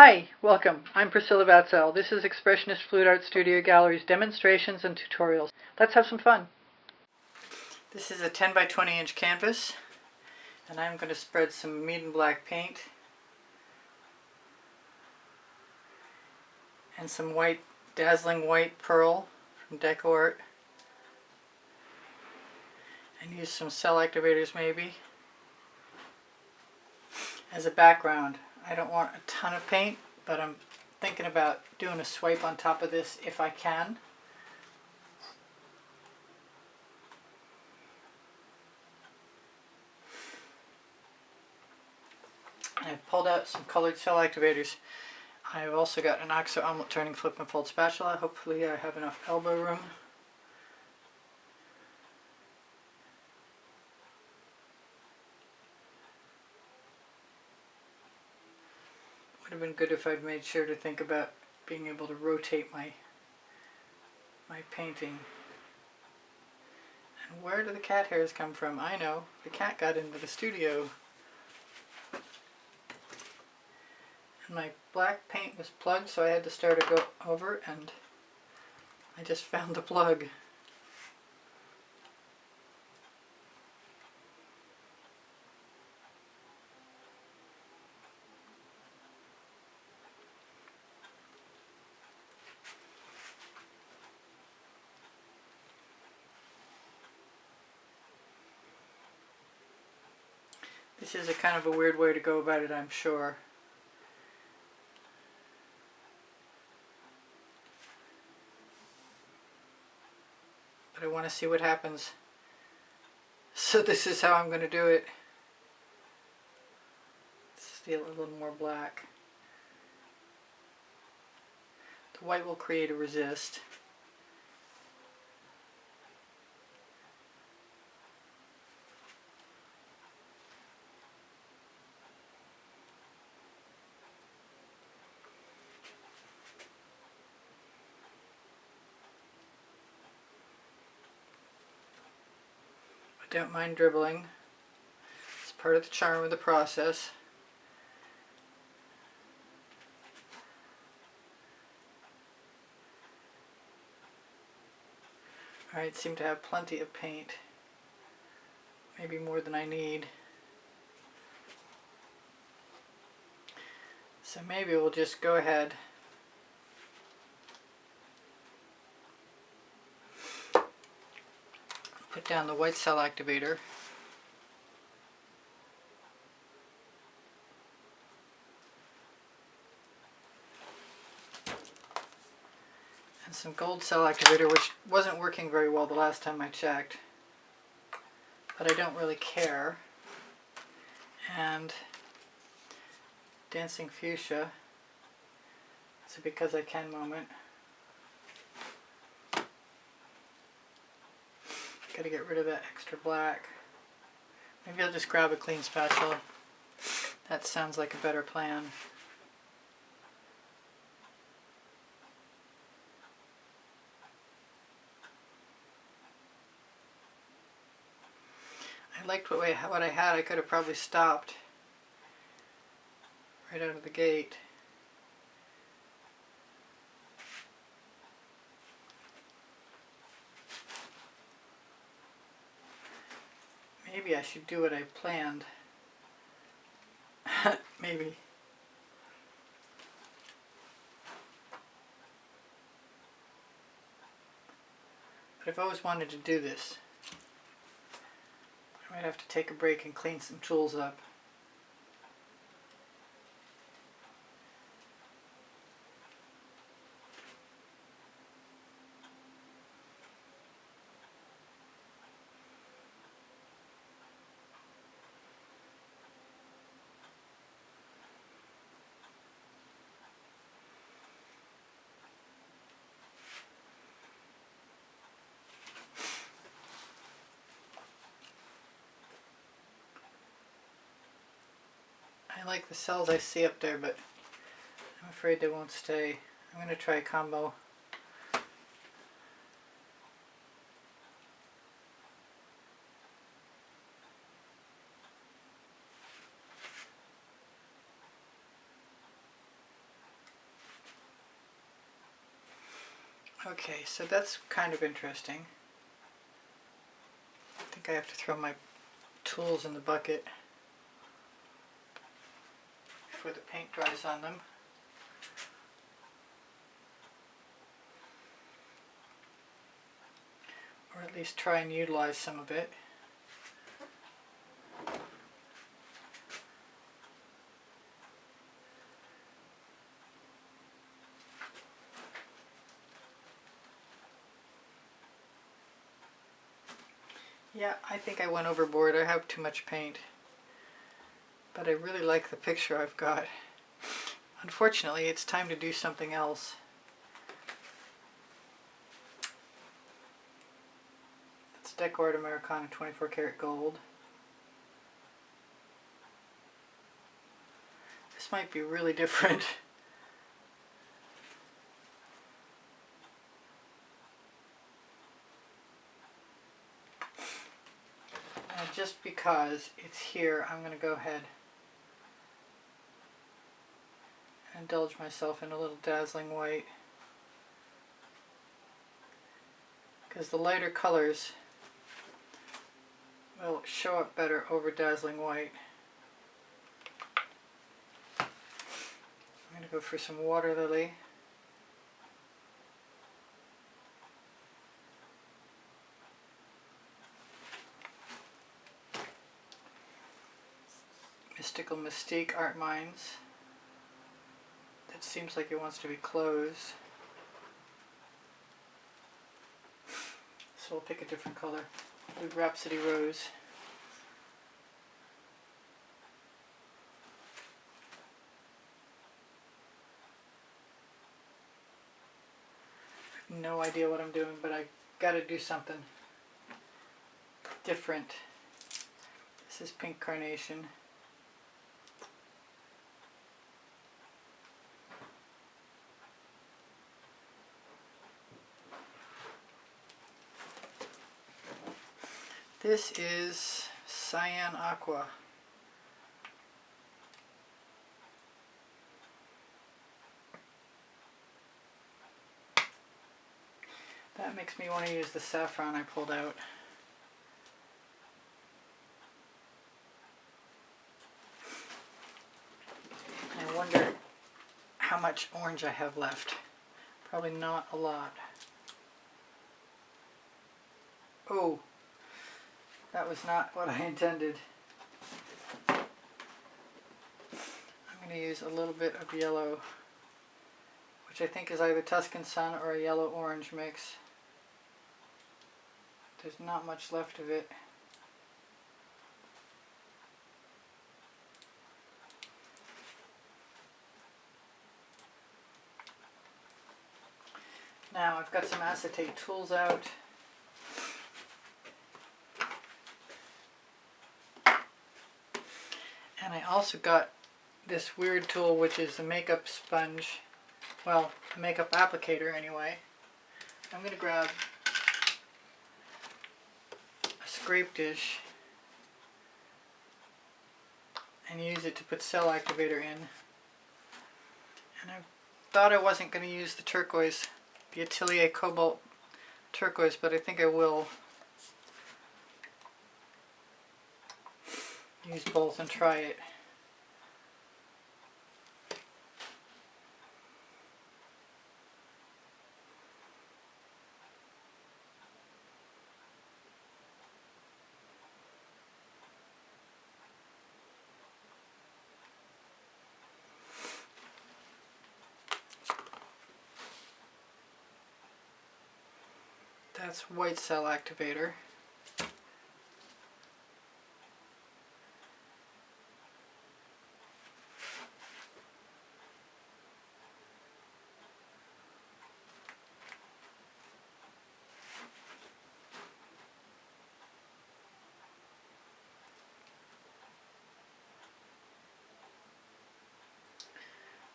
Hi, welcome. I'm Priscilla Batzell. This is Expressionist Fluid Art Studio Gallery's demonstrations and tutorials. Let's have some fun. This is a 10 by 20 inch canvas, and I'm going to spread some medium black paint and some white, dazzling white pearl from Colourarte, and use some cell activators maybe as a background. I don't want a ton of paint, but I'm thinking about doing a swipe on top of this if I can. I've pulled out some colored cell activators. I've also got an oxo omelet turning flip and fold spatula. Hopefully I have enough elbow room. Would have been good if I'd made sure to think about being able to rotate my painting. And where do the cat hairs come from? I know, the cat got into the studio. And my black paint was plugged, so I had to start over, and I just found the plug. This is a kind of a weird way to go about it, I'm sure. But I want to see what happens. So this is how I'm going to do it. Steal a little more black. The white will create a resist. Don't mind dribbling. It's part of the charm of the process. Alright, seem to have plenty of paint. Maybe more than I need. So maybe we'll just go ahead put down the white cell activator. And some gold cell activator, which wasn't working very well the last time I checked. But I don't really care. And dancing fuchsia. It's a because I can moment. Gotta get rid of that extra black. Maybe I'll just grab a clean spatula. That sounds like a better plan. I liked what I had. I could have probably stopped right out of the gate. Maybe I should do what I planned. Maybe. But I've always wanted to do this. I might have to take a break and clean some tools up. I like the cells I see up there, but I'm afraid they won't stay. I'm going to try a combo. Okay, so that's kind of interesting. I think I have to throw my tools in the bucket before the paint dries on them. Or at least try and utilize some of it. Yeah, I think I went overboard. I have too much paint. But I really like the picture I've got. Unfortunately, it's time to do something else. It's Decor Americana 24 karat gold. This might be really different. And just because it's here, I'm going to go ahead and indulge myself in a little dazzling white. Because the lighter colors will show up better over dazzling white. I'm going to go for some water lily. Mystical Mystique Art Minds. That seems like it wants to be closed. So we'll pick a different color. Do Rhapsody Rose. I have no idea what I'm doing, but I gotta do something different. This is Pink Carnation. This is Cyan Aqua. That makes me want to use the saffron I pulled out. I wonder how much orange I have left. Probably not a lot. Oh, that was not what I intended. I'm going to use a little bit of yellow, which I think is either Tuscan Sun or a yellow-orange mix. There's not much left of it. Now I've got some acetate tools out. And I also got this weird tool, which is a makeup sponge. Well, a makeup applicator anyway. I'm going to grab a scrape dish and use it to put cell activator in. And I thought I wasn't going to use the turquoise, the Atelier Cobalt turquoise, but I think I will use both and try it. That's white cell activator.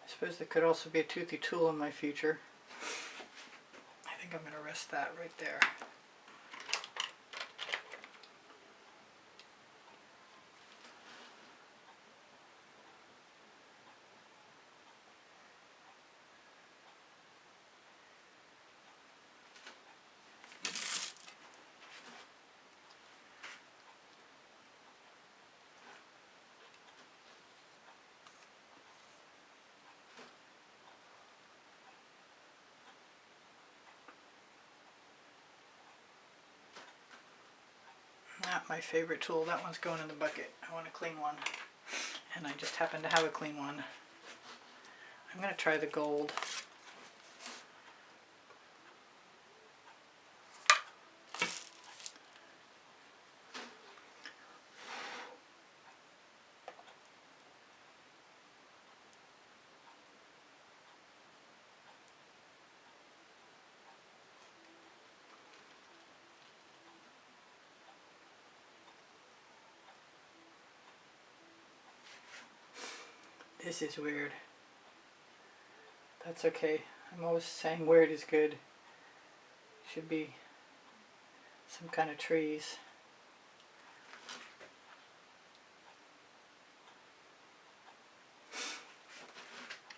I suppose there could also be a toothy tool in my future. I think I'm going to rest that right there. not my favorite tool. That one's going in the bucket. I want a clean one. And I just happen to have a clean one. I'm going to try the gold. This is weird. That's okay. I'm always saying weird is good. Should be some kind of trees.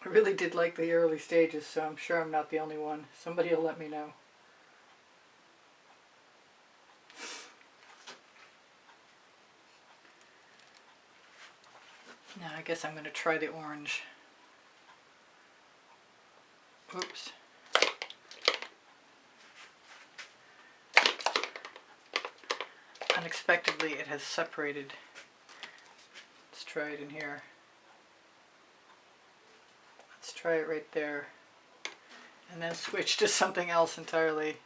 I really did like the early stages, so I'm sure I'm not the only one. Somebody will let me know. Now I guess I'm going to try the orange. Oops. Unexpectedly it has separated. Let's try it in here. Let's try it right there. And then switch to something else entirely.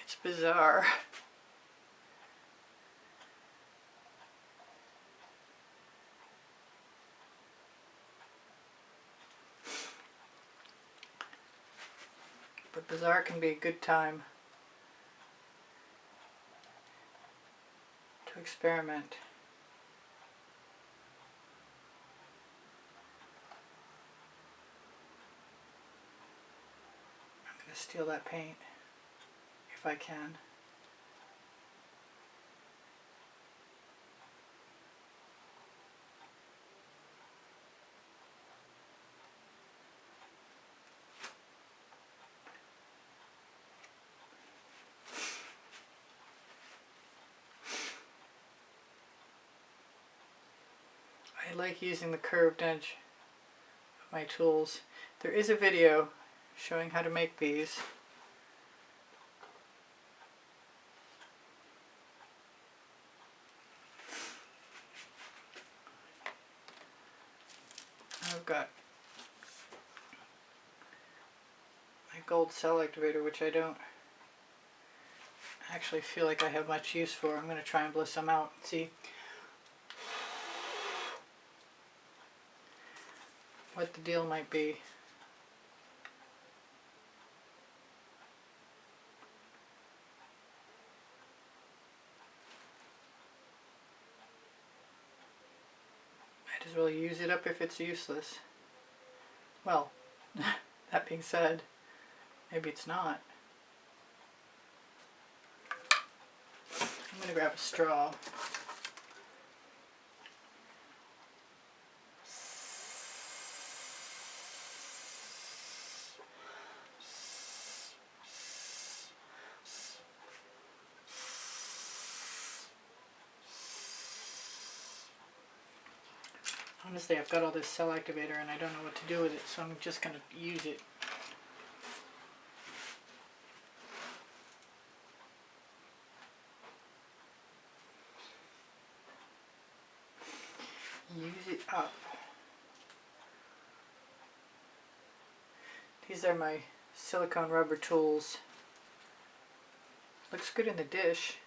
It's bizarre. But bizarre can be a good time to experiment. I'm going to steal that paint if I can. I like using the curved edge of my tools. There is a video showing how to make these. I've got my gold cell activator, which I don't actually feel like I have much use for. I'm going to try and blow some out and see what the deal might be. Might as well use it up if it's useless. Well, that being said, maybe it's not. I'm going to grab a straw. Honestly, I've got all this cell activator and I don't know what to do with it, so I'm just going to use it. Use it up. These are my silicone rubber tools. Looks good in the dish.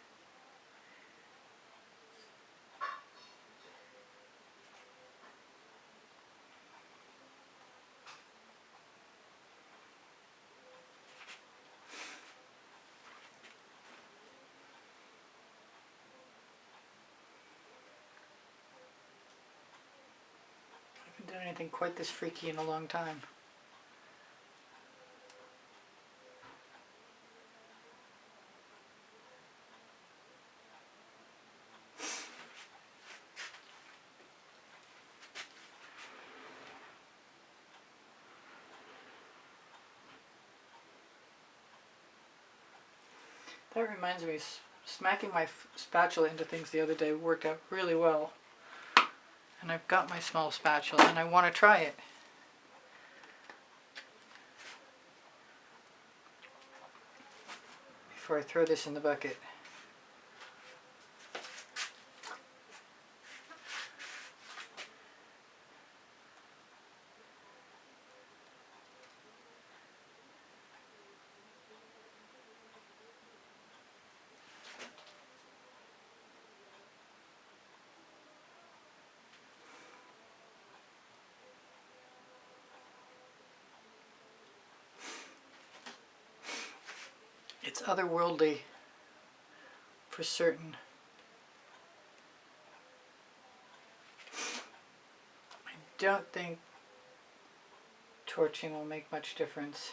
I haven't done anything quite this freaky in a long time. That reminds me, smacking my spatula into things the other day worked out really well. And I've got my small spatula and I want to try it. Before I throw this in the bucket. It's otherworldly for certain. I don't think torching will make much difference.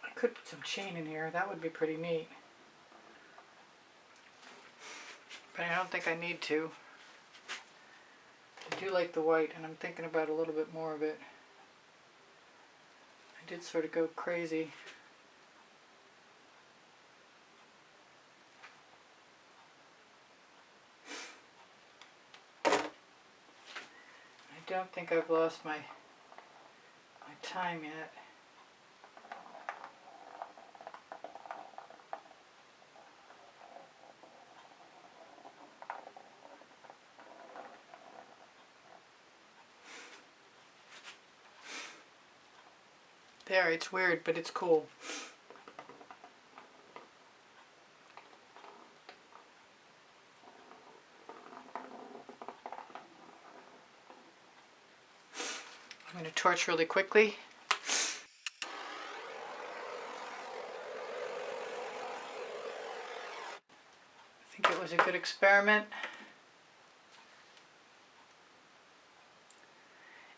I could put some chain in here, that would be pretty neat. But I don't think I need to. I do like the white and I'm thinking about a little bit more of it. I did sort of go crazy. I don't think I've lost my time yet. There, it's weird, but it's cool. I'm going to torch really quickly. I think it was a good experiment.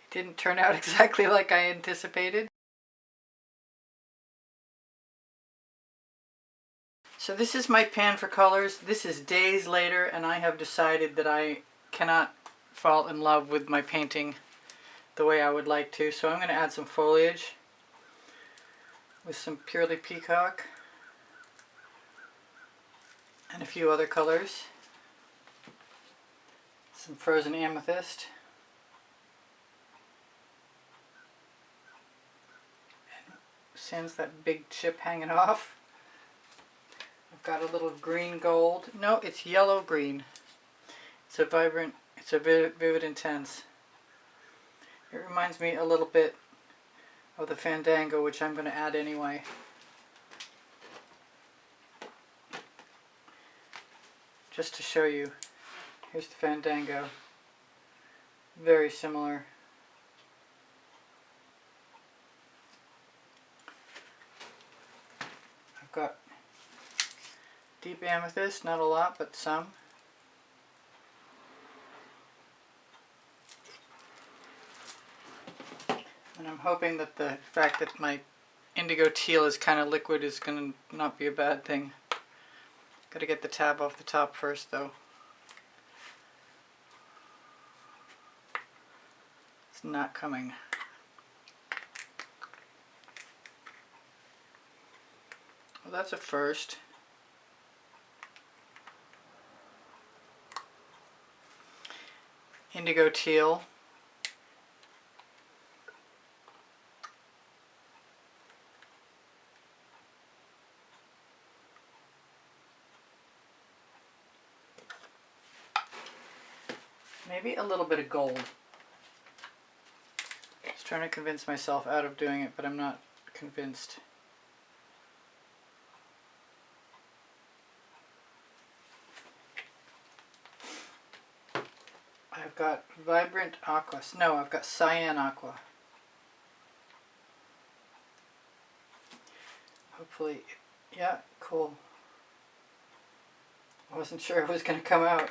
It didn't turn out exactly like I anticipated. So this is my pan for colors. This is days later and I have decided that I cannot fall in love with my painting the way I would like to. So I'm going to add some foliage with some Purely Peacock and a few other colors. Some frozen amethyst. And sends that big chip hanging off. I've got a little green gold. No, it's yellow green. It's a vibrant, it's a vivid intense. It reminds me a little bit of the Fandango, which I'm going to add anyway. Just to show you, here's the Fandango. Very similar. I've got deep amethyst, not a lot, but some. And I'm hoping that the fact that my indigo teal is kind of liquid is going to not be a bad thing. Got to get the tab off the top first though. It's not coming. Well, that's a first. indigo teal. Maybe a little bit of gold. I was trying to convince myself out of doing it, but I'm not convinced. I've got vibrant aqua. No, I've got cyan aqua. Hopefully, yeah, cool. I wasn't sure it was going to come out.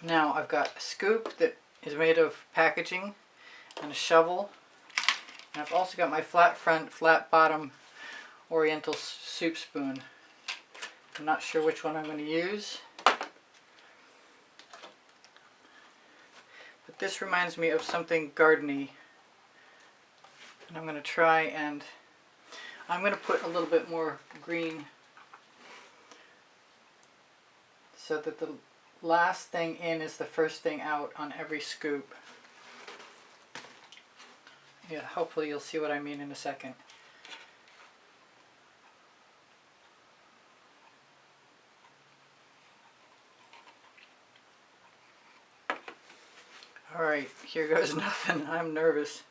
Now I've got a scoop that is made of packaging and a shovel. And I've also got my flat front, flat bottom oriental soup spoon. I'm not sure which one I'm going to use. But this reminds me of something gardeny. And I'm going to try and I'm going to put a little bit more green so that the last thing in is the first thing out on every scoop. Yeah, hopefully you'll see what I mean in a second. Alright, here goes nothing. I'm nervous.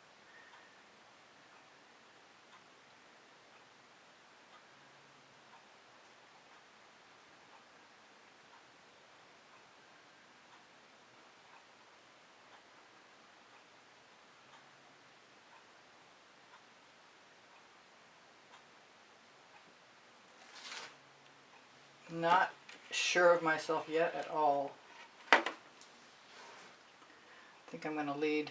Not sure of myself yet at all. I think I'm going to lead.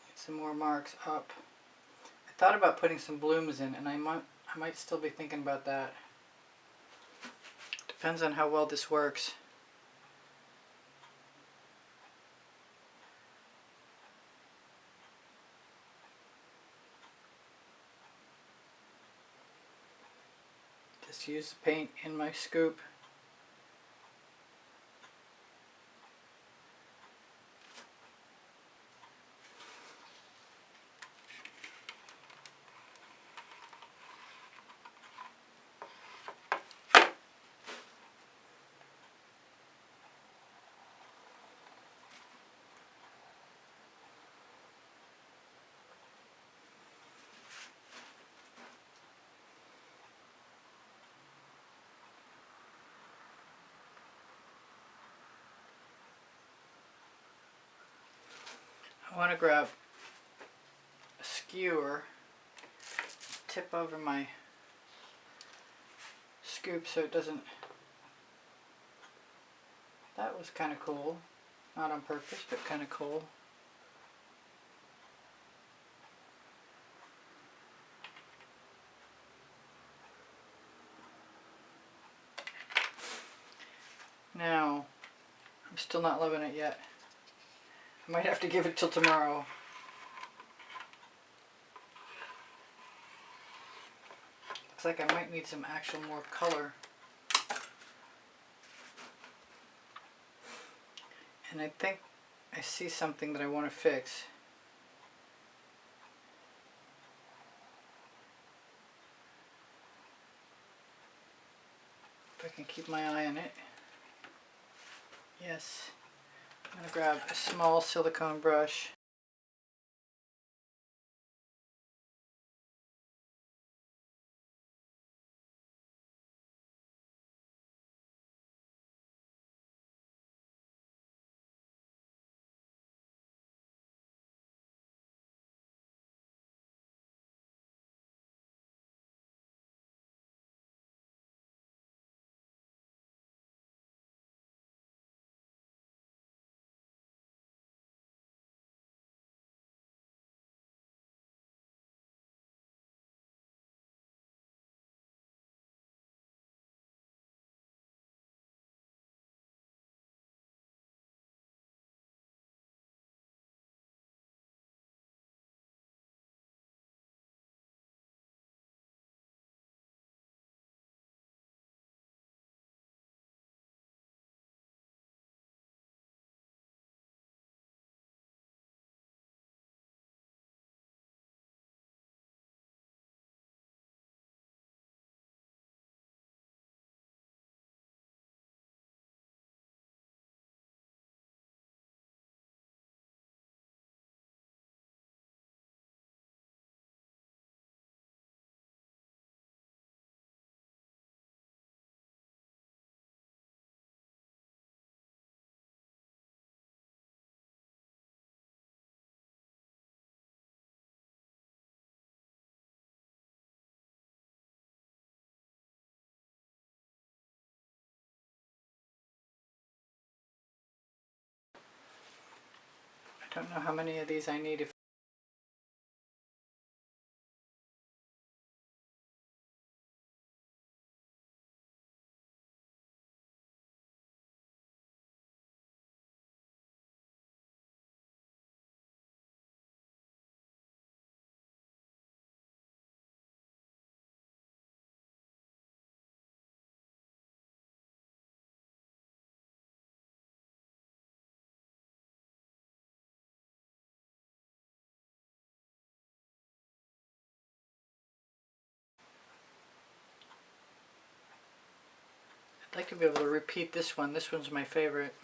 Get some more marks up. I thought about putting some blooms in, and I might still be thinking about that. Depends on how well this works. Just use the paint in my scoop. I want to grab a skewer, tip over my scoop so it doesn't. That was kind of cool. Not on purpose, but kind of cool. Now, I'm still not loving it yet. I might have to give it till tomorrow. Looks like I might need some actual more color. And I think I see something that I want to fix. If I can keep my eye on it. Yes. I'm going to grab a small silicone brush. Don't know how many of these I need. I'd like to be able to repeat this one. This one's my favorite.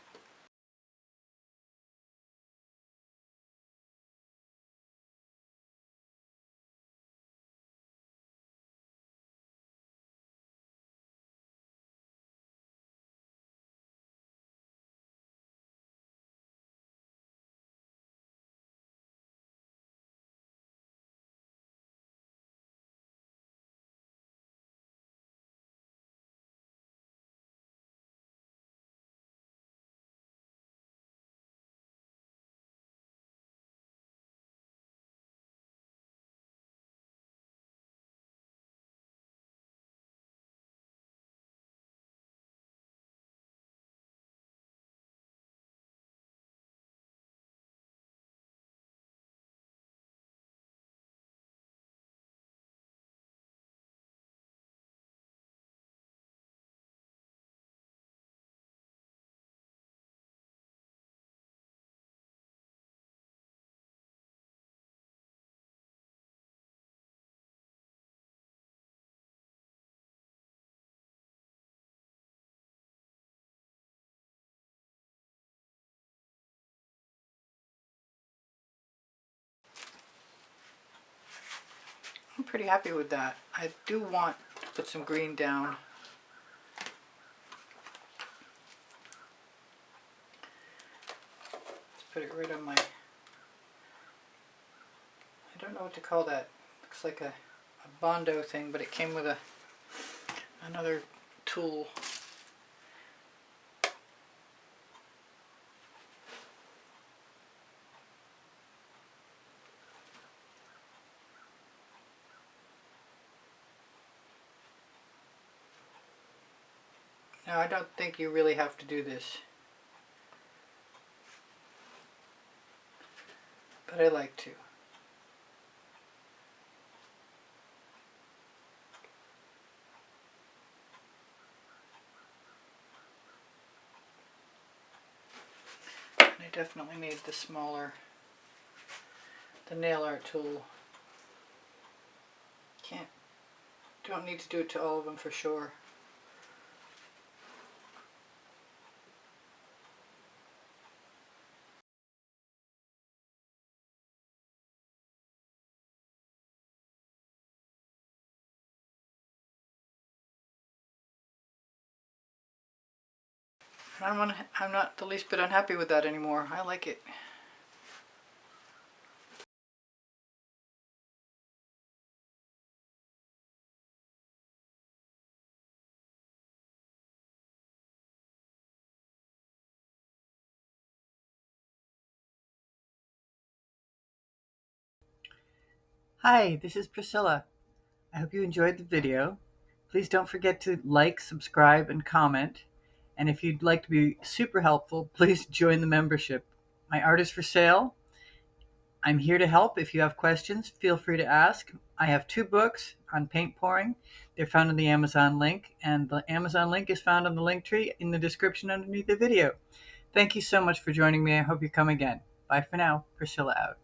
I'm pretty happy with that. I do want to put some green down. Let's put it right on my, I don't know what to call that. Looks like a Bondo thing, but it came with another tool. Now, I don't think you really have to do this, but I like to. And I definitely need the smaller, the nail art tool. Don't need to do it to all of them for sure. I'm not the least bit unhappy with that anymore. I like it. Hi, this is Priscilla. I hope you enjoyed the video. Please don't forget to like, subscribe, and comment. And if you'd like to be super helpful, please join the membership. My art is for sale. I'm here to help. If you have questions, feel free to ask. I have 2 books on paint pouring. They're found in the Amazon link, and the Amazon link is found on the link tree in the description underneath the video. Thank you so much for joining me. I hope you come again. Bye for now. Priscilla out.